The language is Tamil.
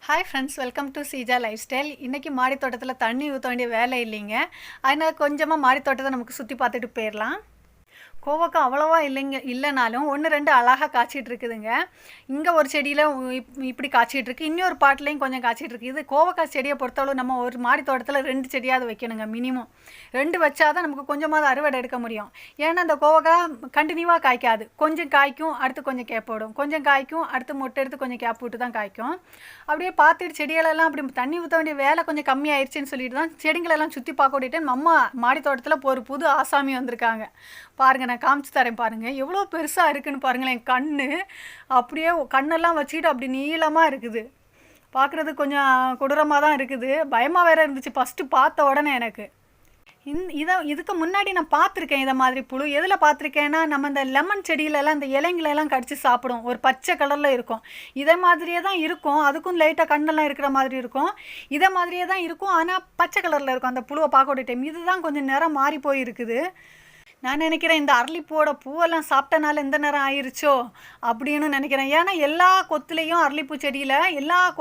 Hi friends, welcome to Seeja life style. இன்றைக்கி மாடி தோட்டத்தில் தண்ணி ஊற்ற வேண்டிய வேலை இல்லைங்க. அதனால் கொஞ்சமாக மாடி தோட்டத்தை நமக்கு சுற்றி பார்த்துட்டு போயிடலாம். கோவக்காய் அவ்வளோவா இல்லைனாலும் 1 2 அழகாக காய்ச்சிட்டு இருக்குதுங்க. இங்கே ஒரு செடியில் இப்படி காய்ச்சிட்டு இருக்கு, இன்னொரு பாட்டிலையும் கொஞ்சம் காய்ச்சிட்டு இருக்குது. இது கோவக்காய் செடியை பொறுத்தளவு நம்ம ஒரு மாடி தோட்டத்தில் 2 செடியாவது வைக்கணுங்க. மினிமம் 2 வச்சா தான் நமக்கு கொஞ்சமாவது அறுவடை எடுக்க முடியும். ஏன்னா அந்த கோவக்காய் கண்டினியூவாக காய்க்காது. கொஞ்சம் காய்க்கும், அடுத்து கொஞ்சம் கேப் விடும், கொஞ்சம் காய்க்கும், அடுத்து மொட்டை எடுத்து கொஞ்சம் கேப் விட்டு தான் காய்க்கும். அப்படியே பார்த்துட்டு செடிகளெல்லாம் அப்படி தண்ணி ஊற்ற வேண்டிய வேலை கொஞ்சம் கம்மியாயிருச்சுன்னு சொல்லிட்டு தான் செடிங்களெல்லாம் சுற்றி பார்க்க ஓடிட்டு அம்மா மாடி தோட்டத்தில் இப்போ ஒரு புது ஆசாமி வந்திருக்காங்க. பாருங்கள், நான் காமிச்சு தரேன் பாருங்கள். எவ்வளோ பெருசாக இருக்குதுன்னு பாருங்களேன். என் கண் அப்படியே கண்ணெல்லாம் வச்சுக்கிட்டு அப்படி நீளமாக இருக்குது. பார்க்குறது கொஞ்சம் கொடூரமாக தான் இருக்குது. பயமாக வேறு இருந்துச்சு ஃபஸ்ட்டு பார்த்த உடனே எனக்கு. இதுக்கு முன்னாடி நான் பார்த்துருக்கேன் இதை மாதிரி புழு. எதில் பார்த்துருக்கேன்னா, நம்ம இந்த லெமன் செடியிலலாம் இந்த இலைங்களெல்லாம் கடிச்சு சாப்பிடும். ஒரு பச்சை கலரில் இருக்கும். இதே மாதிரியே தான் இருக்கும். அதுக்கும் லைட்டாக கண்ணெல்லாம் இருக்கிற மாதிரி இருக்கும். இதே மாதிரியே தான் இருக்கும், ஆனால் பச்சை கலரில் இருக்கும். அந்த புழுவை பார்க்க டைம் இதுதான் கொஞ்சம் நிறம் மாறி போயிருக்குது. நான் நினைக்கிறேன் இந்த அரளிப்பூவோட பூவெல்லாம் சாப்பிட்டனால இந்த நேரம் ஆயிருச்சோ அப்படின்னு நினைக்கிறேன். ஏன்னா எல்லா கொத்துலேயும் அரளிப்பூ செடியில் எல்லா